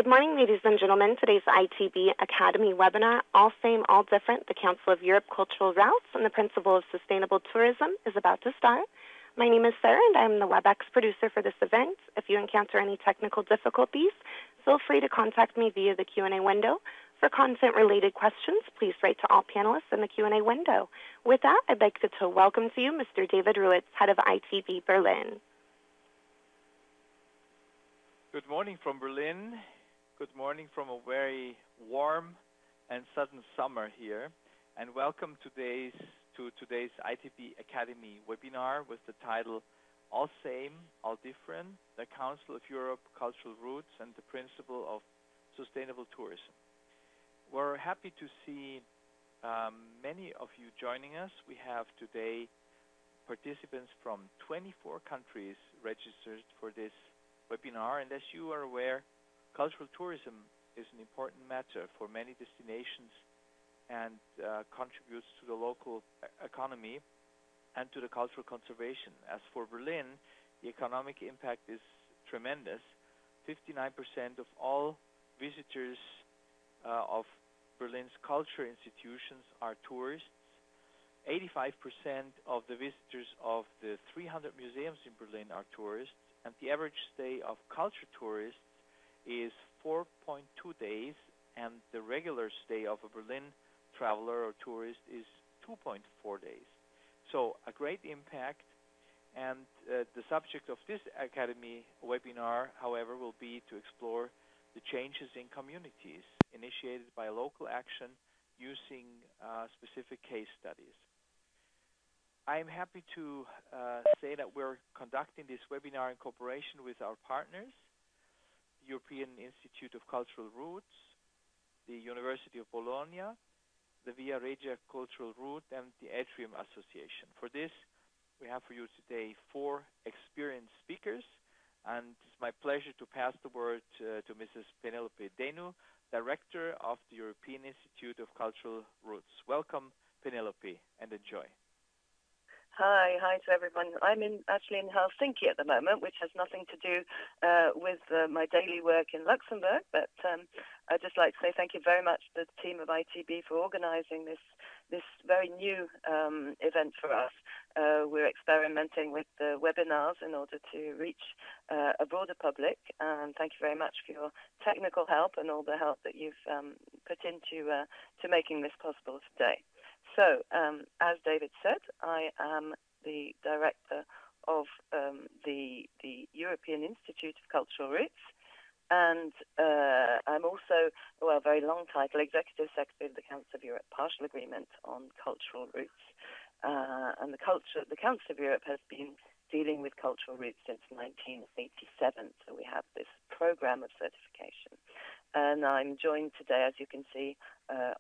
Good morning, ladies and gentlemen. Today's ITB Academy webinar, All Same, All Different, the Council of Europe Cultural Routes and the Principle of Sustainable Tourism is about to start. My name is Sarah, and I'm the WebEx producer for this event. If you encounter any technical difficulties, feel free to contact me via the Q&A window. For content-related questions, please write to all panelists in the Q&A window. With that, I'd like to welcome to you Mr. David Ruitz, head of ITB Berlin. Good morning from Berlin. Good morning from a very warm and sudden summer here, and welcome to today's ITB Academy webinar with the title All Same, All Different, the Council of Europe Cultural Routes and the Principle of Sustainable Tourism. We're happy to see many of you joining us. We have today participants from 24 countries registered for this webinar, and as you are aware, cultural tourism is an important matter for many destinations and contributes to the local economy and to the cultural conservation. As for Berlin, the economic impact is tremendous. 59% of all visitors of Berlin's culture institutions are tourists. 85% of the visitors of the 300 museums in Berlin are tourists, and the average stay of culture tourists is 4.2 days, and the regular stay of a Berlin traveler or tourist is 2.4 days. So a great impact, and the subject of this Academy webinar, however, will be to explore the changes in communities initiated by local action using specific case studies. I'm happy to say that we're conducting this webinar in cooperation with our partners, the European Institute of Cultural Routes, the University of Bologna, the Regia Cultural Route, and the ATRIUM Association. For this, we have for you today 4 experienced speakers, and it's my pleasure to pass the word to Mrs. Penelope Denu, Director of the European Institute of Cultural Routes. Welcome, Penelope, and enjoy. Hi to everyone. I'm actually in Helsinki at the moment, which has nothing to do with my daily work in Luxembourg, but I'd just like to say thank you very much to the team of ITB for organizing this very new event for us. We're experimenting with the webinars in order to reach a broader public, and thank you very much for your technical help and all the help that you've put into to making this possible today. So, as David said, I am the director of the European Institute of Cultural Routes, and I'm also, well, very long title, Executive Secretary of the Council of Europe Partial Agreement on Cultural Routes. And the Council of Europe has been dealing with cultural routes since 1987, so we have this program of certification. And I'm joined today, as you can see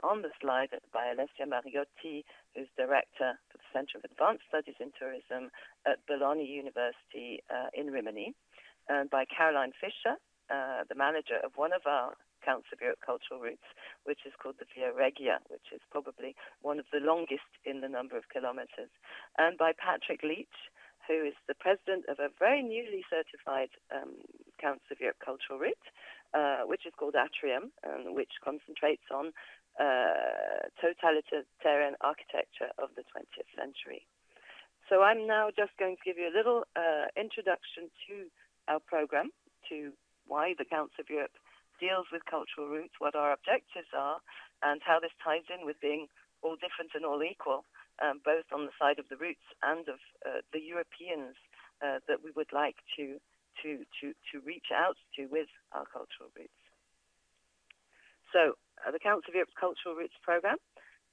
on the slide, by Alessia Mariotti, who's Director for the Center of Advanced Studies in Tourism at Bologna University in Rimini, and by Karoline Fischer, the manager of one of our Council of Europe cultural routes, which is called the Via Regia, which is probably one of the longest in the number of kilometers, and by Patrick Leech, who is the president of a very newly certified Council of Europe cultural route, which is called ATRIUM, and which concentrates on totalitarian architecture of the 20th century. So I'm now just going to give you a little introduction to our program, to why the Council of Europe deals with cultural routes, what our objectives are, and how this ties in with being all different and all equal, both on the side of the routes and of the Europeans that we would like to reach out to with our cultural routes. So the Council of Europe's Cultural Routes Program,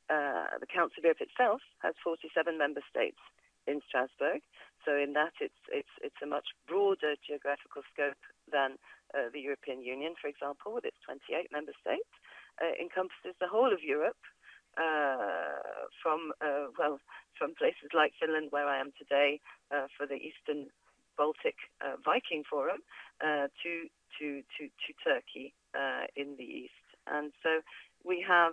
the Council of Europe itself has 47 member states in Strasbourg. So in that, it's a much broader geographical scope than the European Union, for example, with its 28 member states. Encompasses the whole of Europe, from places like Finland, where I am today, for the Eastern Baltic Viking Forum, to Turkey in the east. And so we have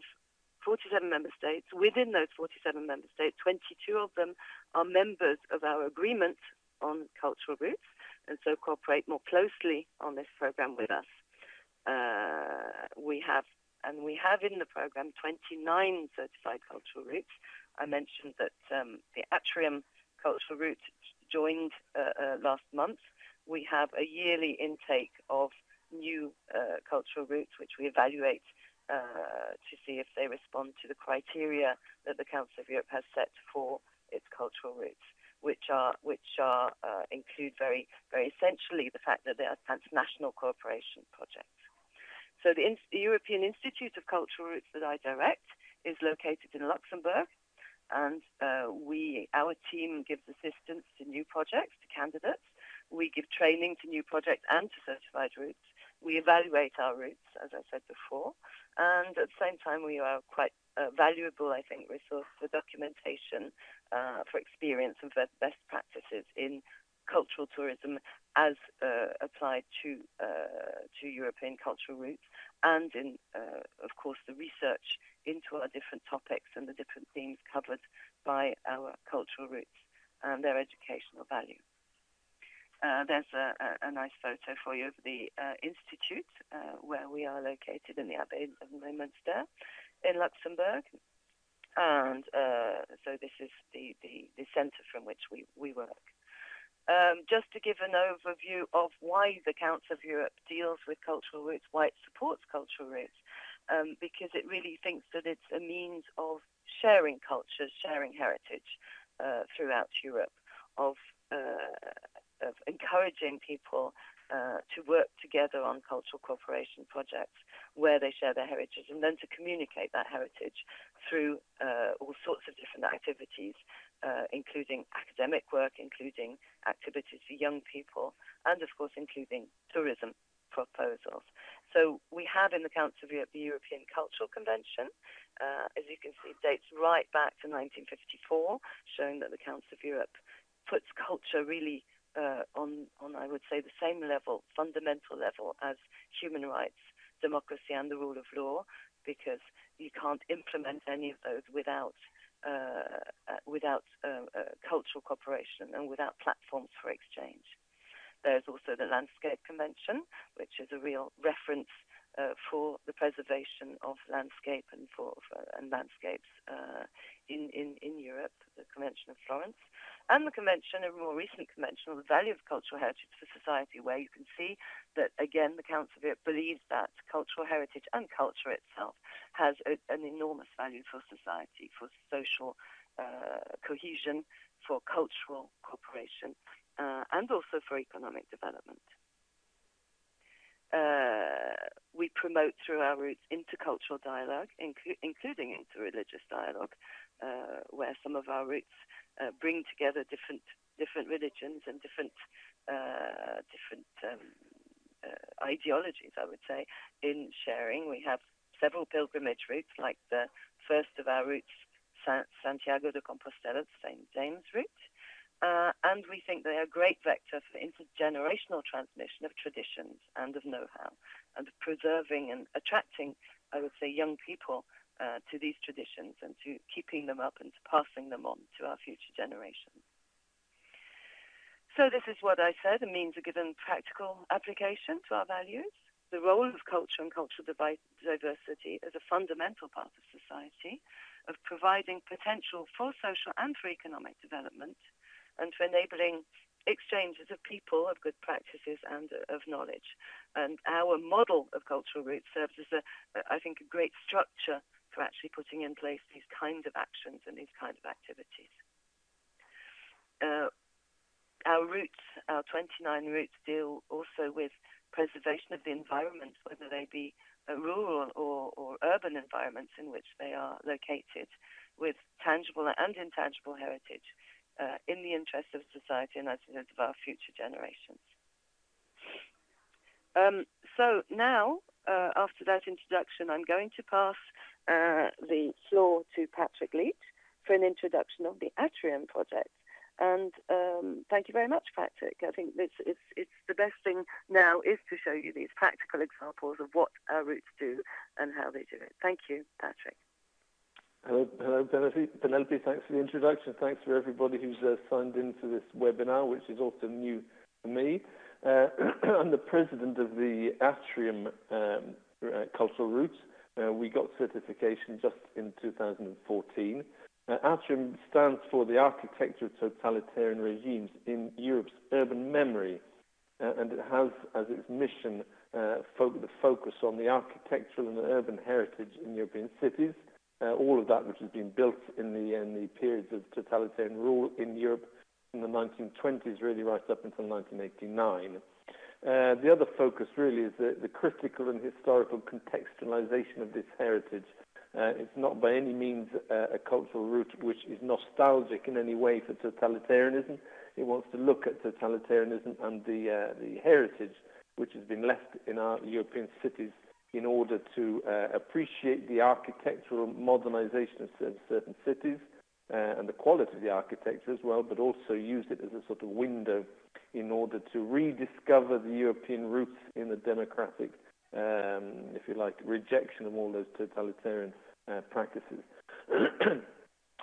47 member states. Within those 47 member states, 22 of them are members of our agreement on cultural routes, and so cooperate more closely on this program with us. we have in the program 29 certified cultural routes. I mentioned that the ATRIUM cultural route joined last month. We have a yearly intake of new cultural routes, which we evaluate to see if they respond to the criteria that the Council of Europe has set for its cultural routes, which include very, very essentially the fact that they are transnational cooperation projects. So the European Institute of Cultural Routes that I direct is located in Luxembourg, and our team gives assistance to new projects, to candidates. We give training to new projects and to certified routes. We evaluate our routes, as I said before, and at the same time we are quite valuable, I think, resource for documentation, for experience and for best practices in cultural tourism as applied to European cultural routes, and in, of course, the research into our different topics and the different themes covered by our cultural routes and their educational value. There's a nice photo for you of the institute where we are located in the Abbey of Neumünster in Luxembourg, and so this is the centre from which we work. Just to give an overview of why the Council of Europe deals with cultural routes, why it supports cultural routes, because it really thinks that it's a means of sharing cultures, sharing heritage throughout Europe, of encouraging people to work together on cultural cooperation projects where they share their heritage, and then to communicate that heritage through all sorts of different activities, including academic work, including activities for young people, and of course including tourism proposals. So we have in the Council of Europe the European Cultural Convention. As you can see, dates right back to 1954, showing that the Council of Europe puts culture really on, I would say, the same level, fundamental level, as human rights, democracy, and the rule of law, because you can't implement any of those without cultural cooperation and without platforms for exchange. There's also the Landscape Convention, which is a real reference for the preservation of landscape and landscapes in Europe, the Convention of Florence, and the convention, a more recent convention on the value of cultural heritage for society, where you can see that, again, the Council of Europe believes that cultural heritage and culture itself has an enormous value for society, for social cohesion, for cultural cooperation, and also for economic development. We promote through our routes intercultural dialogue, including interreligious dialogue, where some of our routes bring together different religions and different ideologies, I would say, in sharing. We have several pilgrimage routes, like the first of our routes, Santiago de Compostela, the St. James route. And we think they are a great vector for intergenerational transmission of traditions and of know-how, and of preserving and attracting, I would say, young people to these traditions, and to keeping them up and to passing them on to our future generations. So this is what I said, a means of given practical application to our values. The role of culture and cultural diversity as a fundamental part of society, of providing potential for social and for economic development, and for enabling exchanges of people, of good practices, and of knowledge. And our model of cultural routes serves as I think, a great structure for actually putting in place these kinds of actions and these kinds of activities. Our routes, our 29 routes, deal also with preservation of the environment, whether they be rural or urban environments in which they are located, with tangible and intangible heritage, in the interest of society and as of our future generations. So now, after that introduction, I'm going to pass the floor to Patrick Leech for an introduction of the ATRIUM project. And thank you very much, Patrick. I think it's the best thing now is to show you these practical examples of what our routes do and how they do it. Thank you, Patrick. Hello, Penelope. Thanks for the introduction. Thanks for everybody who's signed in to this webinar, which is also new for me. I'm the president of the ATRIUM cultural route. We got certification just in 2014. ATRIUM stands for the Architecture of Totalitarian Regimes in Europe's Urban Memory, and it has as its mission the focus on the architectural and urban heritage in European cities, all of that which has been built in the periods of totalitarian rule in Europe from the 1920s really right up until 1989. The other focus really is the critical and historical contextualization of this heritage. It's not by any means a cultural route which is nostalgic in any way for totalitarianism. It wants to look at totalitarianism and the heritage which has been left in our European cities in order to appreciate the architectural modernization of certain cities and the quality of the architecture as well, but also use it as a sort of window in order to rediscover the European roots in the democratic, if you like, rejection of all those totalitarian practices.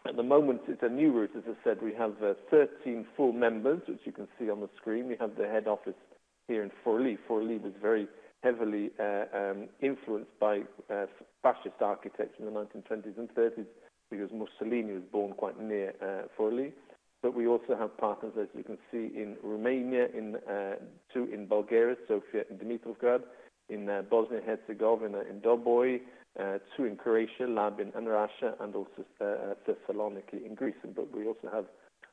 At the moment, it's a new route, as I said. We have 13 full members, which you can see on the screen. We have the head office here in Forlì. Forlì was very heavily influenced by fascist architecture in the 1920s and 30s because Mussolini was born quite near Forlì. But we also have partners, as you can see, in Romania, two in Bulgaria, Sofia and Dimitrovgrad, in Bosnia-Herzegovina, in Doboj, two in Croatia, Labin and Rasha, and also Thessaloniki in Greece. But we also have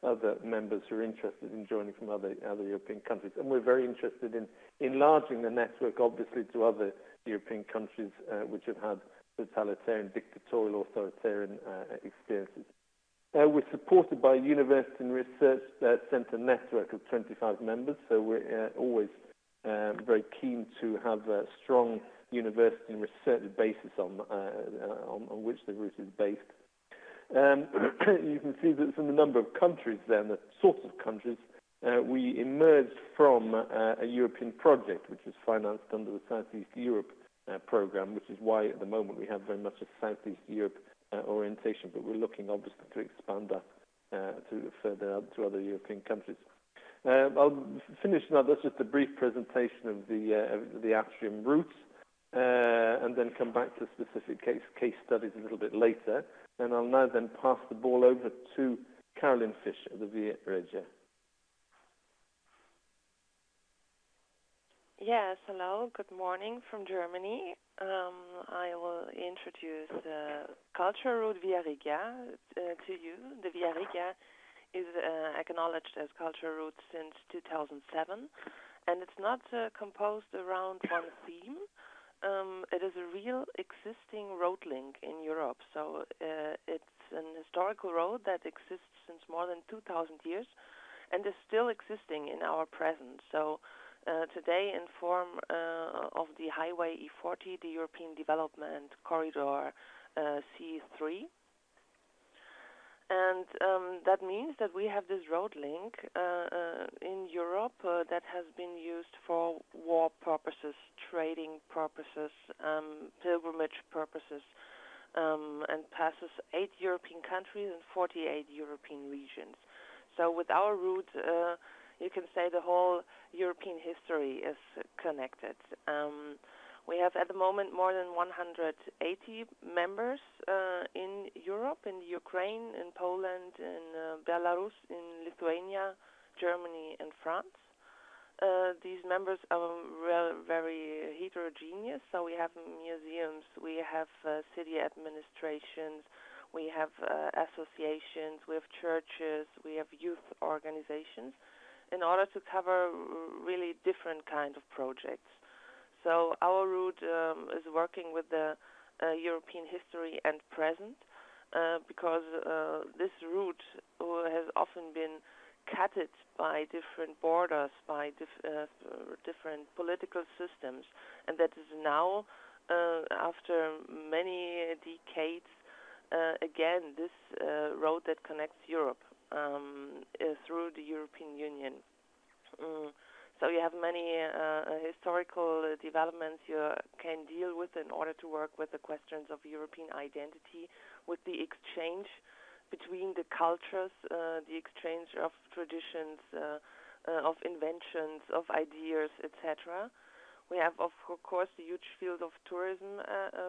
other members who are interested in joining from other European countries. And we're very interested in enlarging the network, obviously, to other European countries which have had totalitarian, dictatorial, authoritarian experiences. We're supported by a university and research centre network of 25 members, so we're always very keen to have a strong university and research basis on which the route is based. You can see that from the number of countries there, and the sorts of countries, we emerged from a European project which was financed under the Southeast Europe programme, which is why at the moment we have very much a Southeast Europe orientation, but we're looking obviously to expand that to further out to other European countries. I'll finish now. That's just a brief presentation of the ATRIUM routes, and then come back to specific case studies a little bit later. And I'll now then pass the ball over to Karoline Fischer, the VIA Regia. Yes, hello, good morning from Germany. I will introduce the culture route Via Regia to you. The Via Regia is acknowledged as culture route since 2007, and it's not composed around one theme. It is a real existing road link in Europe. So it's an historical road that exists since more than 2,000 years and is still existing in our present. So today in form of the Highway E40, the European Development Corridor C3. And that means that we have this road link in Europe that has been used for war purposes, trading purposes, pilgrimage purposes, and passes 8 European countries and 48 European regions. So with our route, you can say the whole European history is connected. We have at the moment more than 180 members in Europe, in Ukraine, in Poland, in Belarus, in Lithuania, Germany, and France. These members are very heterogeneous, so we have museums, we have city administrations, we have associations, we have churches, we have youth organizations, in order to cover really different kind of projects. So our route is working with the European history and present because this route has often been cutted by different borders, by different political systems, and that is now, after many decades, again, this road that connects Europe through the European Union. So you have many historical developments you can deal with in order to work with the questions of European identity, with the exchange between the cultures, the exchange of traditions, of inventions, of ideas, etc. We have, of course, a huge field of tourism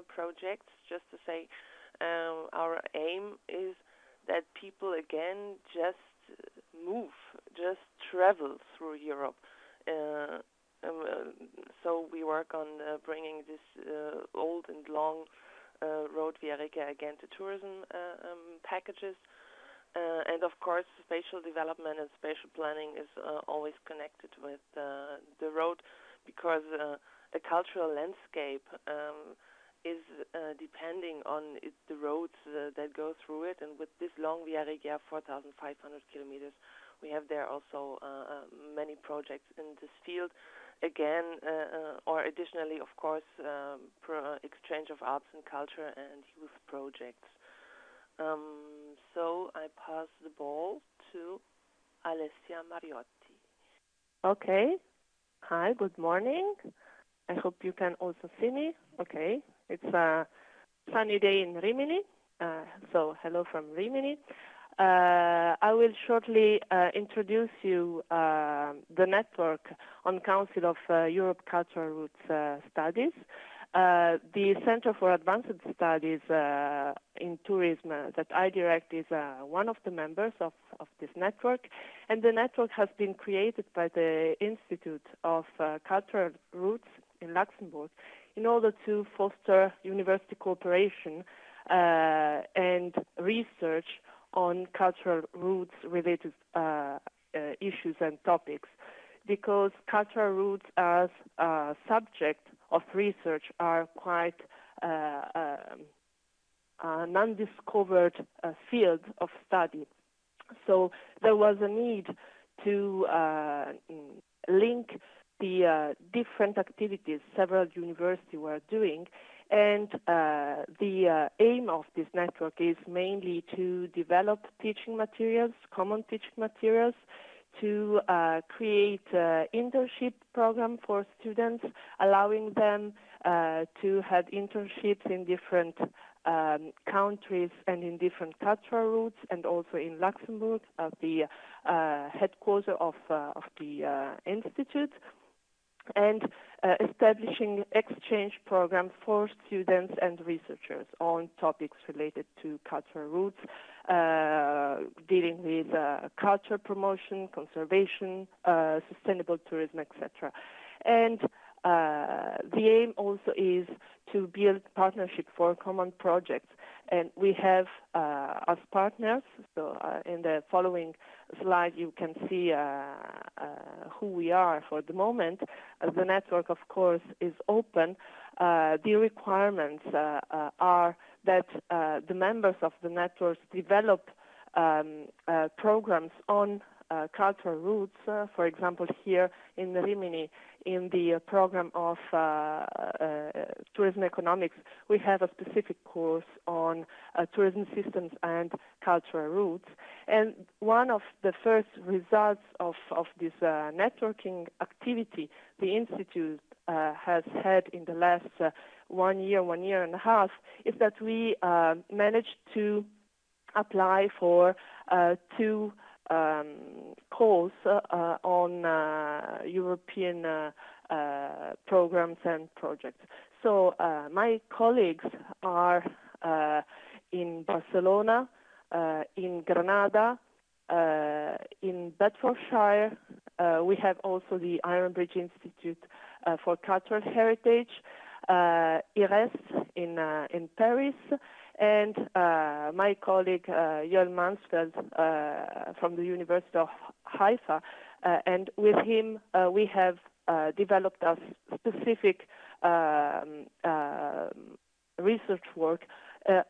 projects. Just to say, our aim is that people again just move, just travel through Europe. So we work on bringing this old and long road via Regia again to tourism packages. And of course, spatial development and spatial planning is always connected with the road, because a cultural landscape is depending on the roads that go through it. And with this long Via Regia, 4,500 kilometers, we have there also many projects in this field. Again, or additionally, of course, exchange of arts and culture and youth projects. So I pass the ball to Alessia Mariotti. Okay. Hi, good morning. I hope you can also see me. Okay. It's a sunny day in Rimini. So hello from Rimini. I will shortly introduce you the network on Council of Europe Cultural Roots Studies. The Center for Advanced Studies in Tourism that I direct is one of the members of this network, and the network has been created by the Institute of Cultural Roots in Luxembourg in order to foster university cooperation and research on cultural roots related issues and topics, because cultural roots as a subject of research are quite an undiscovered field of study. So there was a need to link the different activities several universities were doing, and the aim of this network is mainly to develop teaching materials, common teaching materials, to create internship program for students, allowing them to have internships in different countries and in different cultural routes, and also in Luxembourg, the headquarters of the institute, and establishing exchange programs for students and researchers on topics related to cultural roots, dealing with culture promotion, conservation, sustainable tourism, etc. And the aim also is to build partnership for common projects. And we have as partners, so in the following slide you can see who we are for the moment. The network, of course, is open. The requirements are that the members of the network develop programs on cultural roots. For example, here in Rimini, in the program of tourism economics, we have a specific course on tourism systems and cultural roots. And one of the first results of this networking activity the Institute has had in the last 1 year and a half, is that we managed to apply for 2 calls on European programs and projects. So my colleagues are in Barcelona, in Granada, in Bedfordshire. We have also the Iron Bridge Institute for Cultural Heritage, IRES in Paris, and my colleague Joel Mansfeld from the University of Haifa, and with him we have developed a specific research work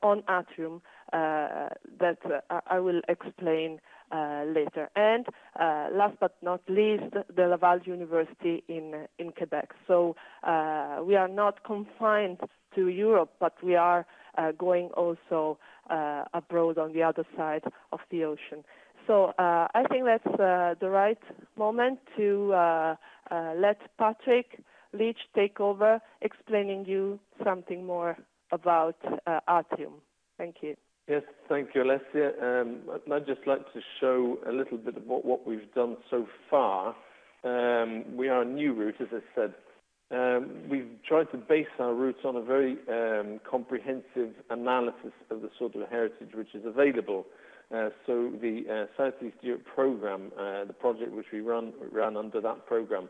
on ATRIUM that I will explain later. And last but not least, the Laval University in Quebec. So we are not confined to Europe, but we are going also abroad on the other side of the ocean. So I think that's the right moment to let Patrick Leech take over, explaining you something more about ATRIUM. Thank you. Yes, thank you, Alessia. I'd just like to show a little bit of what we've done so far. We are a new route, as I said, we've tried to base our routes on a very comprehensive analysis of the sort of heritage which is available. So the Southeast Europe program, the project which we ran under that program,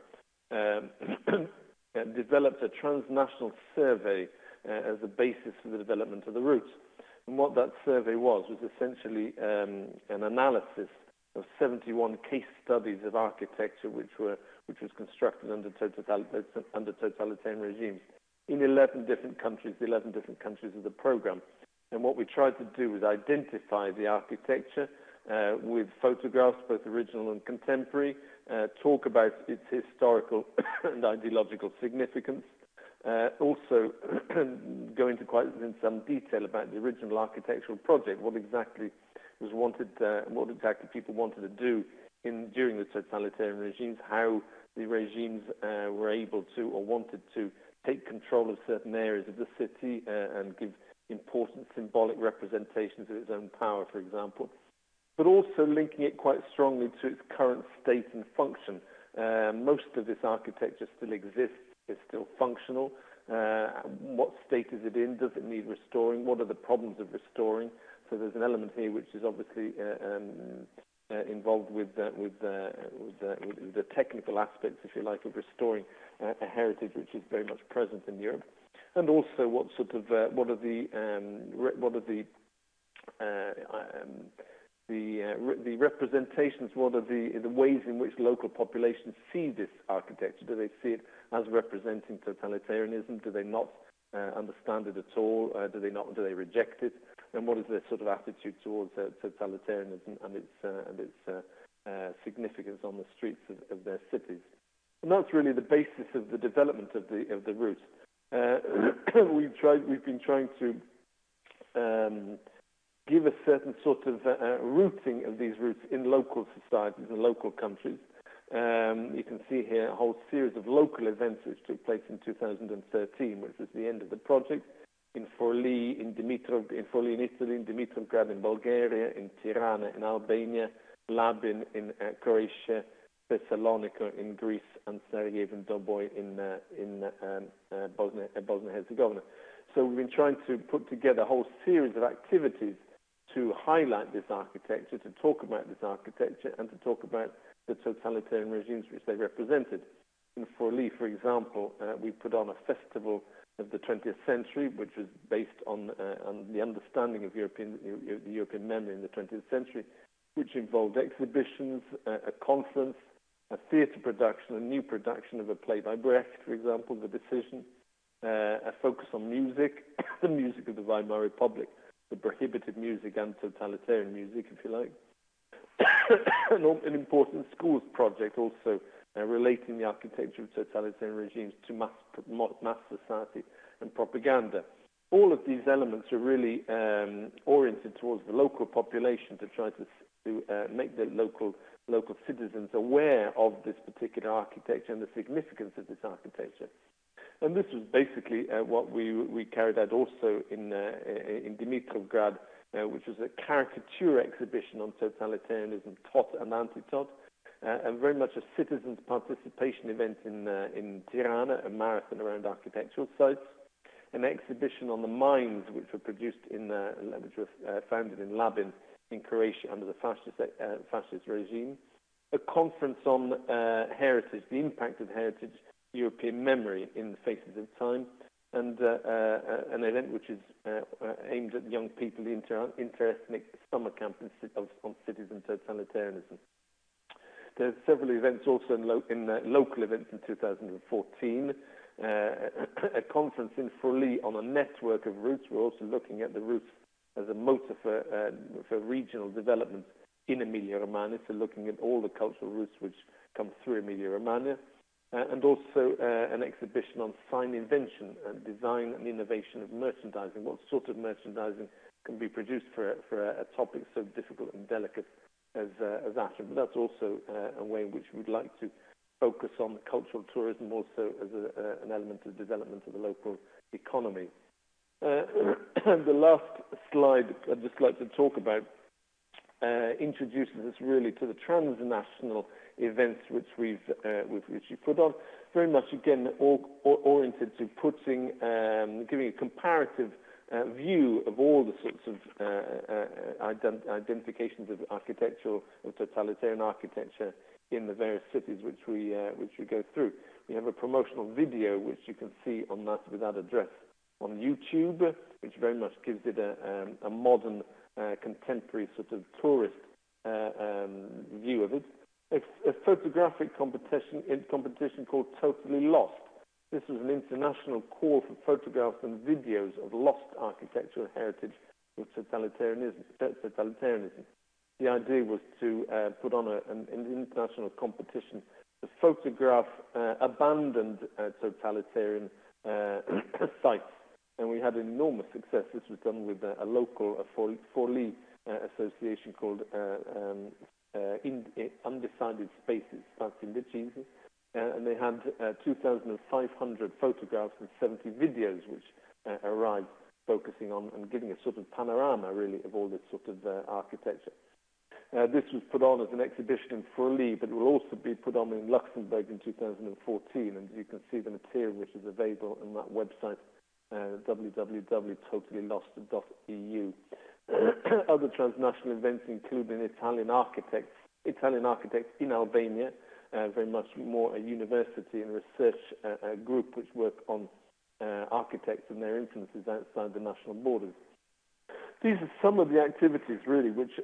developed a transnational survey as the basis for the development of the route. And what that survey was essentially an analysis of 71 case studies of architecture which was constructed under totalitarian regimes in 11 different countries, the 11 different countries of the program. And what we tried to do was identify the architecture with photographs, both original and contemporary, talk about its historical and ideological significance, also go into quite in some detail about the original architectural project, what exactly was wanted, what exactly people wanted to do during the totalitarian regimes, how the regimes were able to or wanted to take control of certain areas of the city and give important symbolic representations of its own power, for example, but also linking it quite strongly to its current state and function. Most of this architecture still exists, is still functional. What state is it in? Does it need restoring? What are the problems of restoring? So there's an element here which is obviously involved with the technical aspects, if you like, of restoring a heritage which is very much present in Europe, and also what are the representations, what are the ways in which local populations see this architecture? Do they see it as representing totalitarianism? Do they not understand it at all? Do they reject it? And what is their sort of attitude towards totalitarianism and its significance on the streets of their cities? And that's really the basis of the development of the route. We've been trying to give a certain sort of routing of these routes in local societies and local countries. You can see here a whole series of local events which took place in 2013, which was the end of the project, in Forli, in Italy, in Dimitrovgrad in Bulgaria, in Tirana in Albania, Labin in Croatia, Thessalonica in Greece, and Sarajevo and Doboj in Bosnia-Herzegovina. So we've been trying to put together a whole series of activities to highlight this architecture, to talk about this architecture, and to talk about the totalitarian regimes which they represented. In Forli, for example, we put on a festival of the 20th century, which was based on the understanding of the European memory in the 20th century, which involved exhibitions, a conference, a theatre production, a new production of a play by Brecht, for example, The Decision, a focus on music, the music of the Weimar Republic, the prohibited music and totalitarian music, if you like. An important schools project also relating the architecture of totalitarian regimes to mass society and propaganda. All of these elements are really oriented towards the local population to try to make the local citizens aware of this particular architecture and the significance of this architecture. And this was basically what we carried out also in Dimitrovgrad, which was a caricature exhibition on totalitarianism, tot and anti-tot, and very much a citizens' participation event in Tirana, a marathon around architectural sites, an exhibition on the mines which were produced which were founded in Labin in Croatia under the fascist regime, a conference on heritage, the impact of heritage, European memory in the faces of time, and an event which is aimed at young people, the inter-ethnic summer camp on cities and totalitarianism. There's several events also in local events in 2014, a conference in Forli on a network of routes. We're also looking at the routes as a motor for regional development in Emilia-Romagna, so looking at all the cultural routes which come through Emilia-Romagna. And also an exhibition on sign invention and design and innovation of merchandising. What sort of merchandising can be produced for a topic so difficult and delicate as ATRIUM? But that's also a way in which we'd like to focus on cultural tourism also as an element of development of the local economy. And the last slide I'd just like to talk about introduces us really to the transnational events which we've put on. Very much again oriented to giving a comparative view of all the sorts of identifications of totalitarian architecture in the various cities which we go through. We have a promotional video which you can see on that without address on YouTube, which very much gives it a modern, contemporary sort of tourist view of it. A photographic competition called Totally Lost. This was an international call for photographs and videos of lost architectural heritage of totalitarianism. The idea was to put on an international competition to photograph abandoned totalitarian sites. And we had enormous success. This was done with a local Forli association called Undecided Spaces, that's in Leech, and they had 2,500 photographs and 70 videos which arrived, focusing on and giving a sort of panorama, really, of all this sort of architecture. This was put on as an exhibition in Forli, but it will also be put on in Luxembourg in 2014, and you can see the material which is available on that website, www.totallylost.eu. Other transnational events include an Italian architects in Albania, very much more a university and research group which work on architects and their influences outside the national borders. These are some of the activities, really, which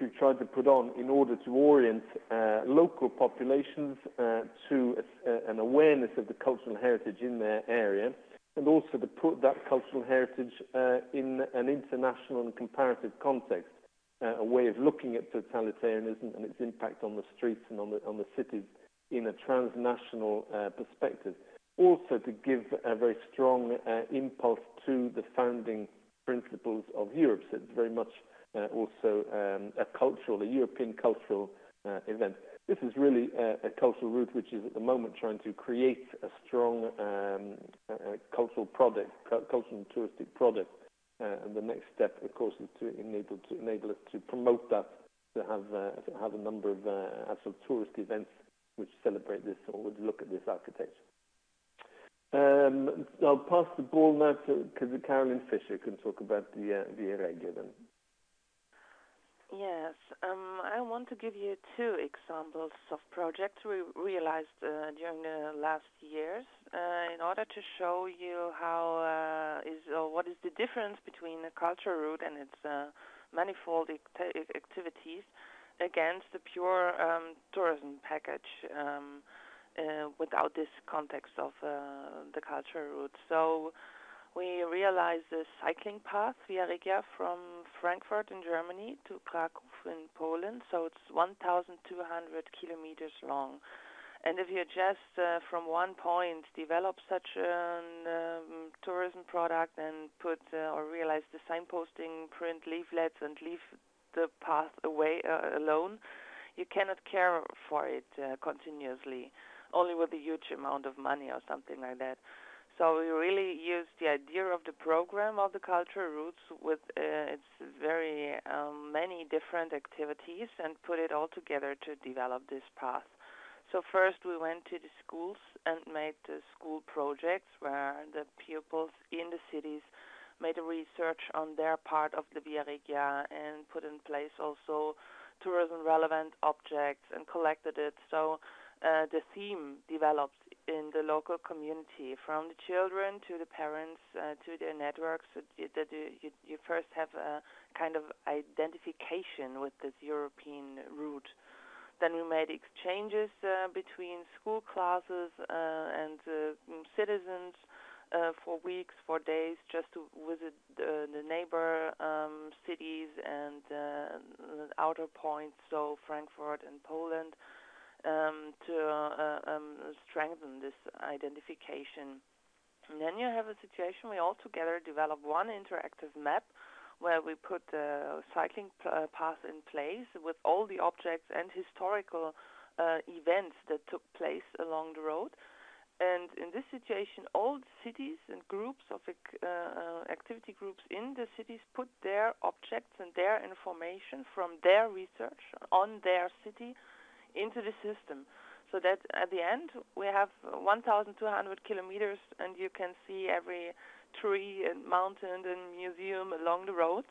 we've tried to put on in order to orient local populations to an awareness of the cultural heritage in their area, and also to put that cultural heritage in an international and comparative context, a way of looking at totalitarianism and its impact on the streets and on the cities in a transnational perspective. Also to give a very strong impulse to the founding principles of Europe. So it's very much also a European cultural event. This is really a cultural route which is at the moment trying to create a strong cultural and touristic product. And the next step, of course, is to enable us to promote that, to have a number of actual tourist events which celebrate this or would look at this architecture. I'll pass the ball now to Karoline Fischer, can talk about the Regia then. Yes, I want to give you two examples of projects we realized during the last years in order to show you what is the difference between a culture route and its manifold activities against the pure tourism package without this context of the culture route. So we realized the cycling path via Regia from Frankfurt in Germany to Krakow in Poland. So it's 1,200 kilometers long. And if you just from one point develop such a tourism product and put or realize the signposting, print leaflets and leave the path away alone, you cannot care for it continuously, only with a huge amount of money or something like that. So we really used the idea of the program of the culture routes with its very many different activities and put it all together to develop this path. So first we went to the schools and made the school projects where the pupils in the cities made a research on their part of the Via Regia and put in place also tourism relevant objects and collected it. So the theme developed in the local community, from the children to the parents to their networks, so that you first have a kind of identification with this European route. Then we made exchanges between school classes and citizens for weeks, for days, just to visit the neighbor cities and outer points, so Frankfurt and Poland, to strengthen this identification. And then you have a situation we all together develop one interactive map where we put the cycling path in place with all the objects and historical events that took place along the road. And in this situation, all the cities and groups of activity groups in the cities put their objects and their information from their research on their city into the system. So that at the end, we have 1,200 kilometers, and you can see every tree and mountain and museum along the road.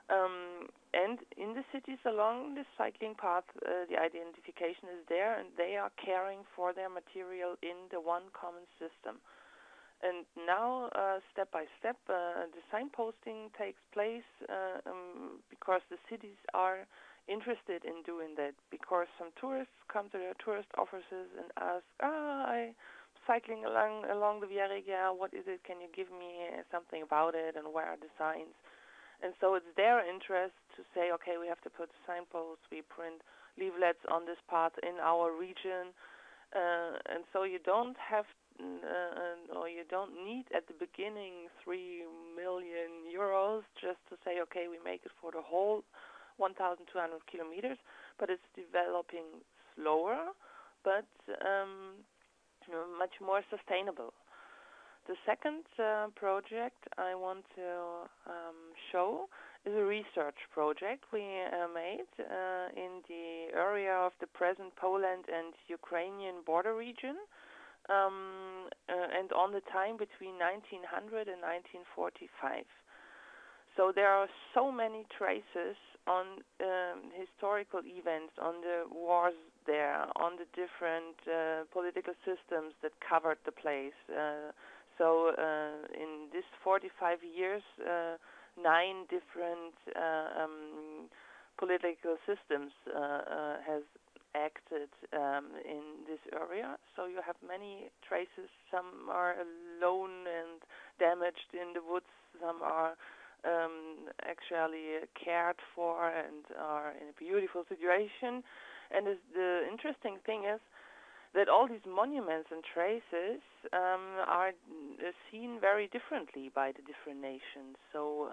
And in the cities along the cycling path, the identification is there, and they are caring for their material in the one common system. And now, step by step, the signposting takes place because the cities are interested in doing that, because some tourists come to their tourist offices and ask, I'm cycling along the Via Regia, what is it? Can you give me something about it, and where are the signs? And so it's their interest to say, okay, we have to put signposts, we print leaflets on this path in our region, and so you don't have, or you don't need at the beginning 3 million euros just to say, okay, we make it for the whole 1,200 kilometers, but it's developing slower, but much more sustainable. The second project I want to show is a research project we made in the area of the present Poland and Ukrainian border region, and on the time between 1900 and 1945. So there are so many traces on historical events, on the wars there, on the different political systems that covered the place. So in this 45 years, 9 different political systems has acted in this area. So you have many traces. Some are alone and damaged in the woods. Some are actually cared for and are in a beautiful situation. And the interesting thing is that all these monuments and traces are seen very differently by the different nations. So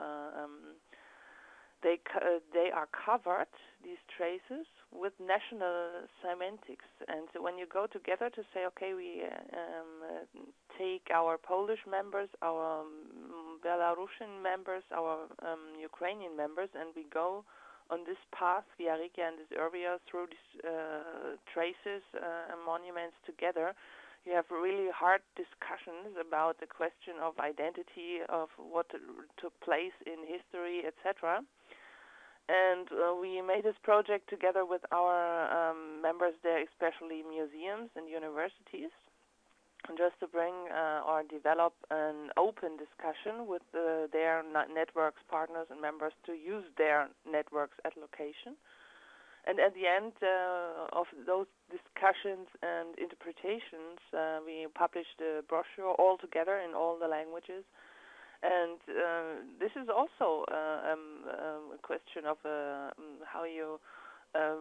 they are covered, these traces, with national semantics. And so when you go together to say, okay, we take our Polish members, our Belarusian members, our Ukrainian members, and we go on this path, Via Regia and this area, through these traces and monuments together, you have really hard discussions about the question of identity, of what took place in history, etc. And we made this project together with our members there, especially museums and universities, just to bring or develop an open discussion with their networks, partners, and members to use their networks at location. And at the end of those discussions and interpretations, we published a brochure all together in all the languages. And this is also a question of how you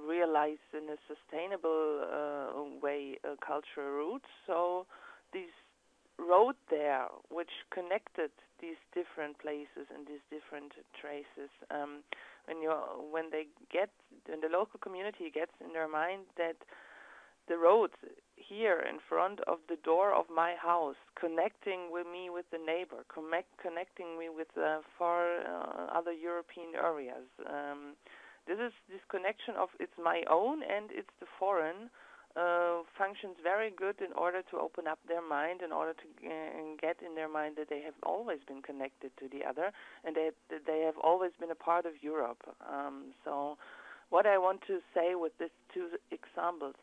realize in a sustainable way cultural roots. So this road there, which connected these different places and these different traces, when the local community gets in their mind that the road here in front of the door of my house, connecting with me with the neighbor, connecting me with far other European areas. This is this connection of it's my own and it's the foreign functions very good in order to open up their mind, in order to get in their mind that they have always been connected to the other and that they have always been a part of Europe. So what I want to say with these 2 examples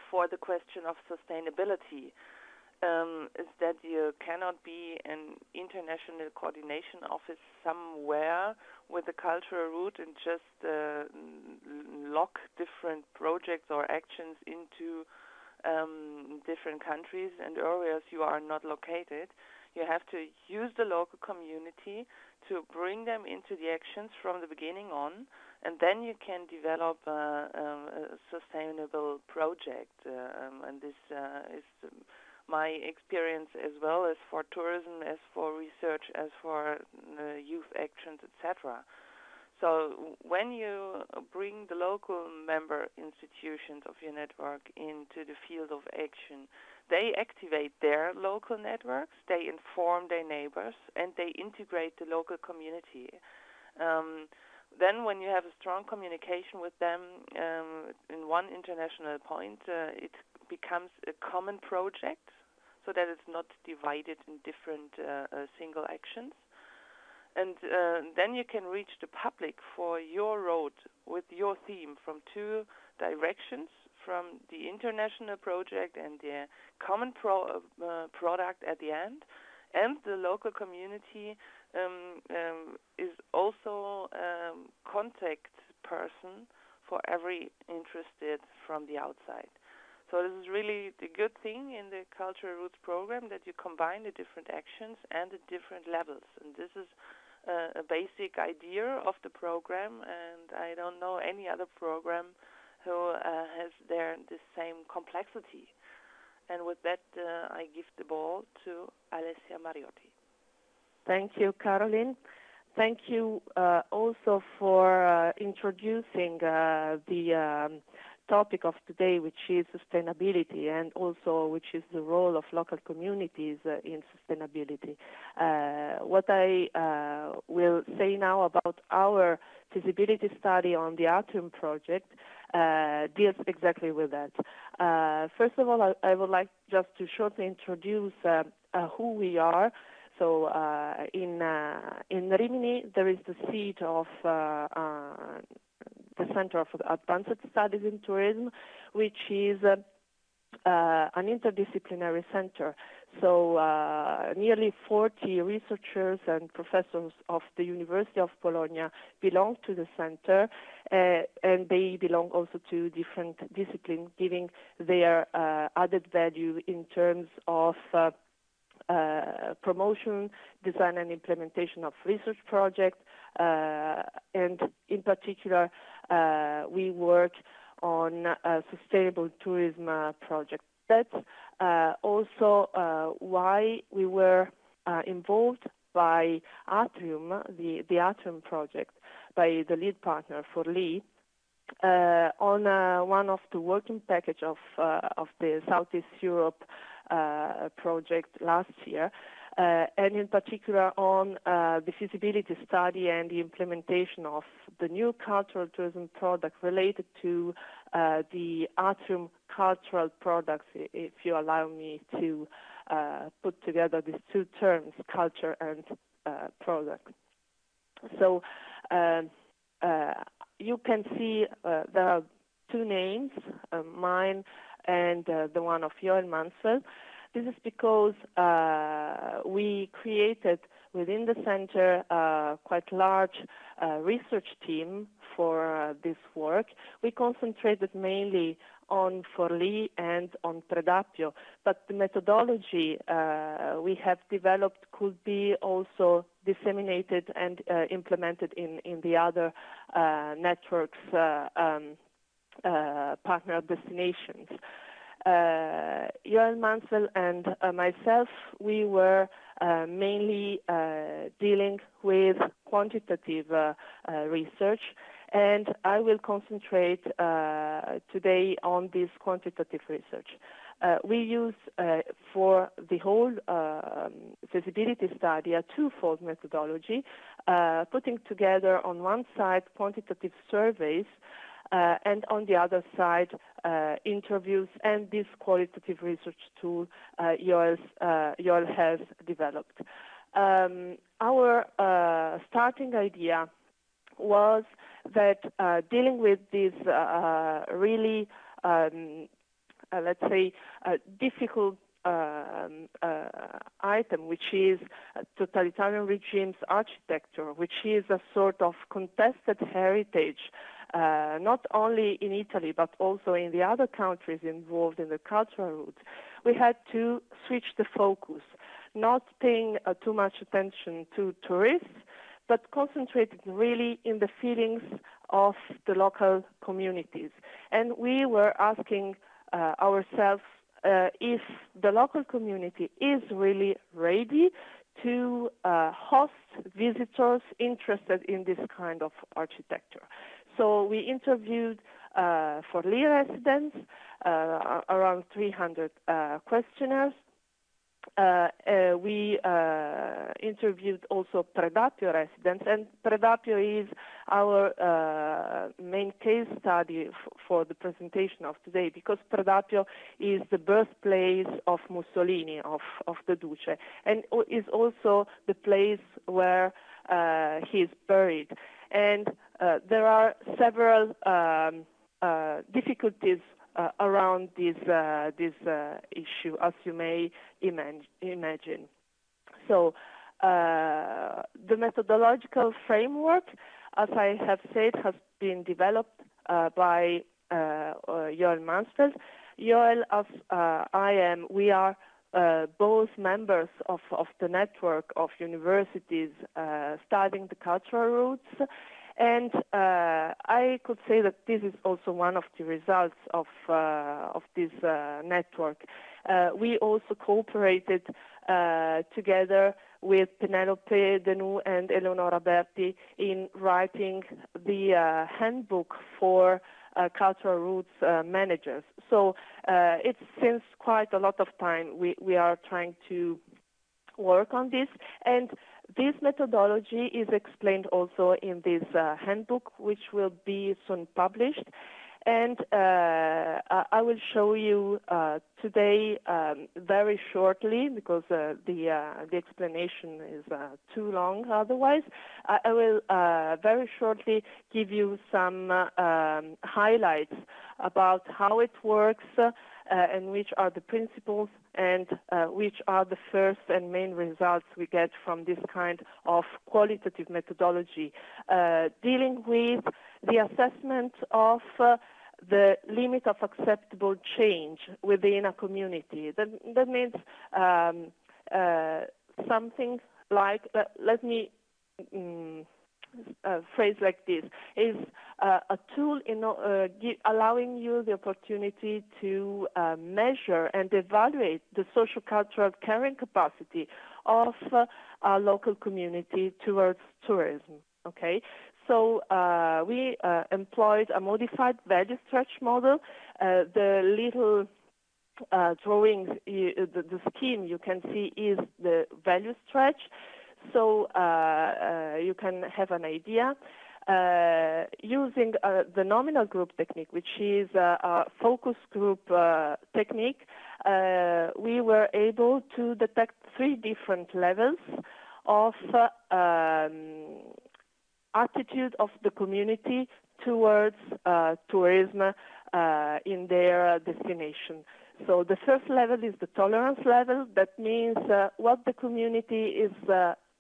for the question of sustainability is that you cannot be an international coordination office somewhere with a cultural root and just lock different projects or actions into different countries and areas you are not located. You have to use the local community to bring them into the actions from the beginning on, and then you can develop a sustainable project. And this is my experience as well as for tourism, as for research, as for youth actions, etc. So when you bring the local member institutions of your network into the field of action, they activate their local networks, they inform their neighbors, and they integrate the local community. Then when you have a strong communication with them in one international point, it becomes a common project so that it's not divided in different single actions. And then you can reach the public for your road with your theme from two directions, from the international project and the common product at the end, and the local community is also contact person for every interested from the outside. So this is really the good thing in the Cultural Roots program, that you combine the different actions and the different levels. And this is a basic idea of the program, and I don't know any other program who has the same complexity. And with that, I give the ball to Alessia Mariotti. Thank you, Karoline. Thank you also for introducing the topic of today, which is sustainability, and also which is the role of local communities in sustainability. What I will say now about our feasibility study on the ATRIUM project deals exactly with that. First of all, I would like just to shortly introduce who we are. So in Rimini, there is the seat of the Center of Advanced Studies in Tourism, which is an interdisciplinary center. So nearly 40 researchers and professors of the University of Bologna belong to the center, and they belong also to different disciplines, giving their added value in terms of promotion, design and implementation of research projects, and in particular, we work on a sustainable tourism project. That's also why we were involved by ATRIUM, the ATRIUM project, by the lead partner for Leech, on one of the working package of the Southeast Europe project last year, and in particular on the feasibility study and the implementation of the new cultural tourism product related to the ATRIUM cultural products, if you allow me to put together these two terms, culture and product. So you can see there are two names, mine and the one of Joel Mansfeld. This is because we created within the center a quite large research team for this work. We concentrated mainly on Forlì and on Predappio, but the methodology we have developed could be also disseminated and implemented in the other networks, partner destinations. Joel Mansfeld and myself, we were mainly dealing with quantitative research, and I will concentrate today on this quantitative research. We use for the whole feasibility study a twofold methodology, putting together on one side quantitative surveys and on the other side interviews and this qualitative research tool Joel has developed. Our starting idea was that dealing with this really, let's say, difficult item, which is totalitarian regimes architecture, which is a sort of contested heritage, not only in Italy, but also in the other countries involved in the cultural route, we had to switch the focus, not paying too much attention to tourists, but concentrated really in the feelings of the local communities. And we were asking ourselves if the local community is really ready to host visitors interested in this kind of architecture. So we interviewed for Lee residents, around 300 questionnaires. We interviewed also Predapio residents, and Predapio is our main case study for the presentation of today, because Predapio is the birthplace of Mussolini, of the Duce, and is also the place where he is buried. And there are several difficulties around this issue, as you may imagine. So the methodological framework, as I have said, has been developed by Joel Mansfeld. Joel, as I am, we are both members of the network of universities studying the cultural roots. And I could say that this is also one of the results of this network. We also cooperated together with Penelope, Denu, and Eleonora Berti in writing the handbook for cultural roots managers. So it's since quite a lot of time we are trying to work on this, and this methodology is explained also in this handbook, which will be soon published. And I will show you today very shortly, because the explanation is too long otherwise. I will very shortly give you some highlights about how it works and which are the principles and which are the first and main results we get from this kind of qualitative methodology, dealing with the assessment of the limit of acceptable change within a community. That means something like, let me phrase like this, is a tool in allowing you the opportunity to measure and evaluate the social-cultural carrying capacity of a local community towards tourism. Okay, so we employed a modified value stretch model. The little drawings, the scheme you can see is the value stretch. So you can have an idea. Using the nominal group technique, which is a focus group technique, we were able to detect 3 different levels of attitude of the community towards tourism in their destination. So the first level is the tolerance level. That means what the community is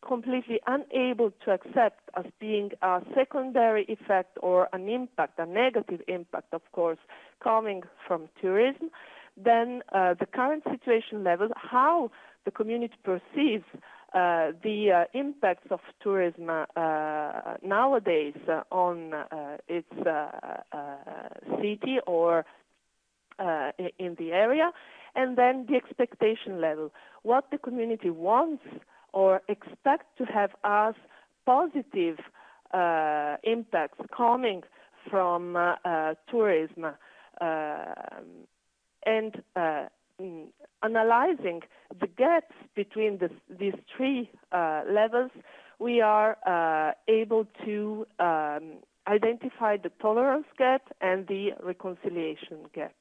completely unable to accept as being a secondary effect or an impact, a negative impact, of course, coming from tourism. Then the current situation level, how the community perceives the impacts of tourism nowadays on its city or in the area, and then the expectation level, what the community wants or expect to have as positive impacts coming from tourism, and analyzing the gaps between these 3 levels, we are able to identify the tolerance gap and the reconciliation gap.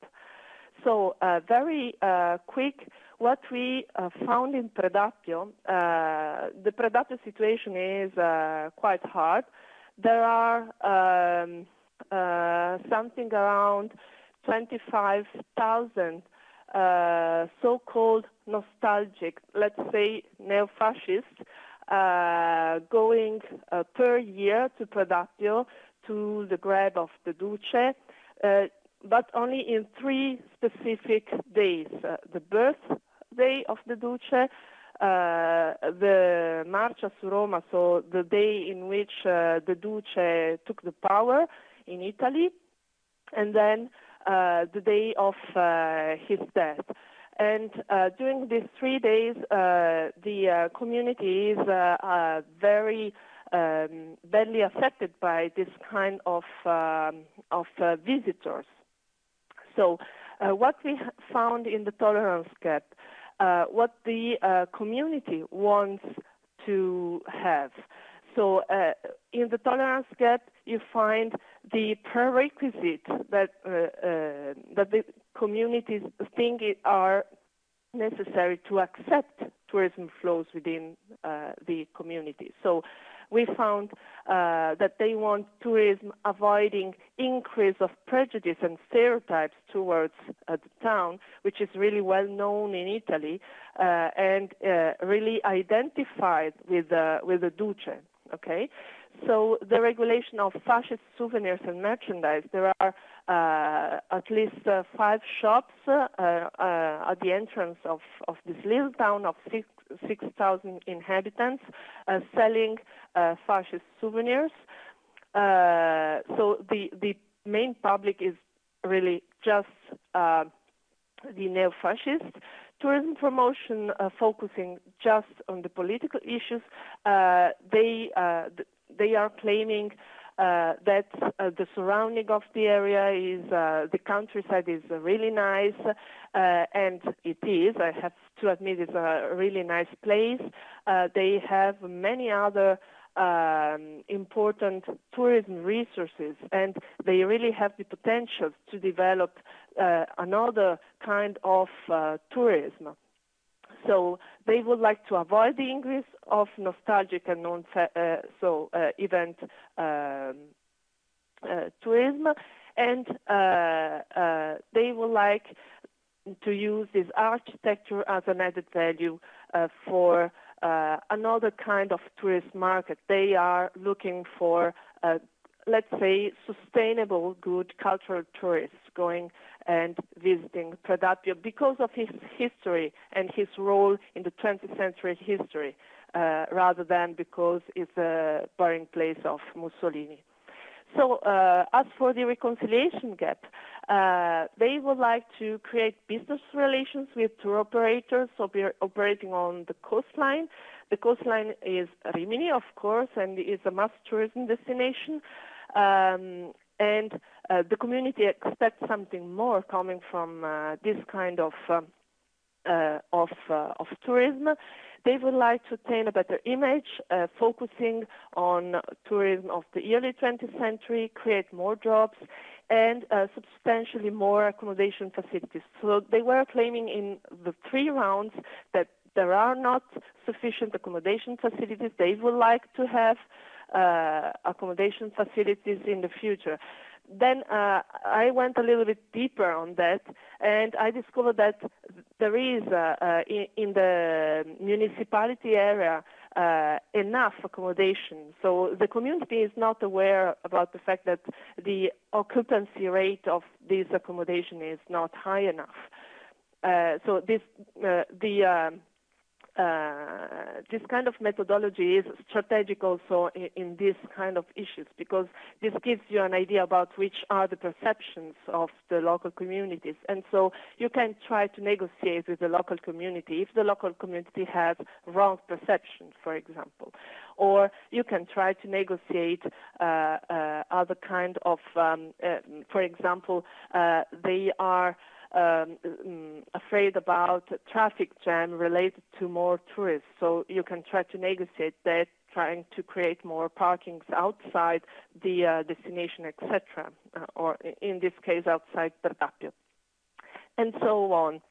So very quick, what we found in Predapio, the Predapio situation is quite hard. There are something around 25,000 so-called nostalgic, let's say neo-fascists, going per year to Predapio to the grave of the Duce, but only in 3 specific days: the birthday of the Duce, the Marcia su Roma, so the day in which the Duce took the power in Italy, and then the day of his death. And during these 3 days, the community is very badly affected by this kind of visitors. So what we found in the tolerance gap, what the community wants to have. So in the tolerance gap, you find the prerequisites that the communities think are necessary to accept tourism flows within the community. So we found that they want tourism avoiding increase of prejudice and stereotypes towards the town, which is really well known in Italy and really identified with the Duce. Okay, so the regulation of fascist souvenirs and merchandise. There are at least 5 shops at the entrance of this little town of 6,000 inhabitants selling fascist souvenirs. So the main public is really just the neo-fascist. Tourism promotion focusing just on the political issues. They are claiming that the surrounding of the area is, the countryside is really nice, and it is. I have to admit it's a really nice place. They have many other important tourism resources, and they really have the potential to develop another kind of tourism. So they would like to avoid the increase of nostalgic and event tourism, and they would like to use this architecture as an added value for another kind of tourist market. They are looking for, let's say, sustainable, good cultural tourists going and visiting Predappio because of his history and his role in the 20th century history, rather than because it's a burying place of Mussolini. So as for the reconciliation gap, they would like to create business relations with tour operators operating on the coastline. The coastline is Rimini, of course, and is a mass tourism destination. And the community expects something more coming from this kind of tourism. They would like to attain a better image, focusing on tourism of the early 20th century, create more jobs, and substantially more accommodation facilities. So they were claiming in the 3 rounds that there are not sufficient accommodation facilities. They would like to have accommodation facilities in the future. Then I went a little bit deeper on that, and I discovered that there is in the municipality area enough accommodation. So the community is not aware about the fact that the occupancy rate of this accommodation is not high enough. So this kind of methodology is strategic also in this kind of issues, because this gives you an idea about which are the perceptions of the local communities. And so you can try to negotiate with the local community if the local community has wrong perceptions, for example. Or you can try to negotiate other kind of, for example, they are afraid about traffic jam related to more tourists. So you can try to negotiate that, trying to create more parkings outside the destination, etc., or in this case outside Predappio, and so on.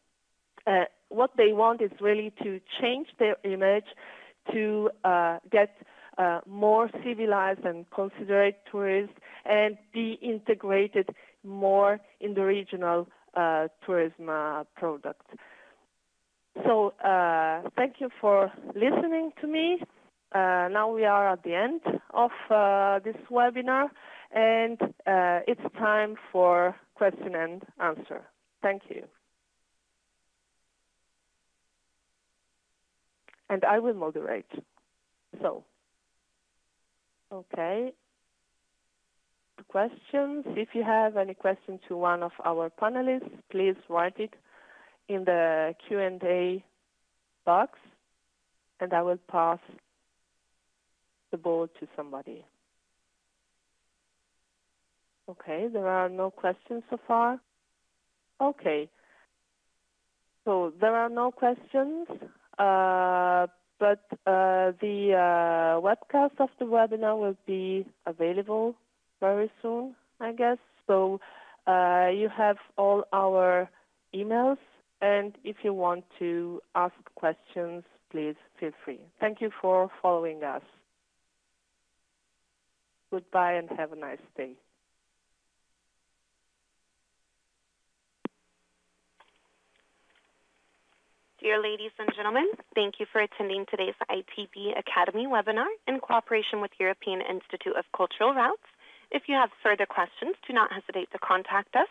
What they want is really to change their image, to get more civilized and considerate tourists, and be integrated more in the regional tourism product. So thank you for listening to me. Now we are at the end of this webinar, and it's time for question and answer. Thank you. And I will moderate. So, okay. Questions. If you have any question to one of our panelists, please write it in the Q&A box, and I will pass the ball to somebody. Okay, there are no questions so far. Okay, so there are no questions, but the webcast of the webinar will be available very soon, I guess. So you have all our emails, and if you want to ask questions, please feel free. Thank you for following us. Goodbye and have a nice day. Dear ladies and gentlemen, thank you for attending today's ITB Academy webinar in cooperation with European Institute of Cultural Routes. If you have further questions, do not hesitate to contact us.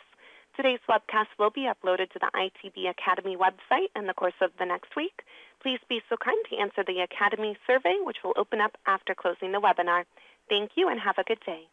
Today's webcast will be uploaded to the ITB Academy website in the course of the next week. Please be so kind to answer the Academy survey, which will open up after closing the webinar. Thank you and have a good day.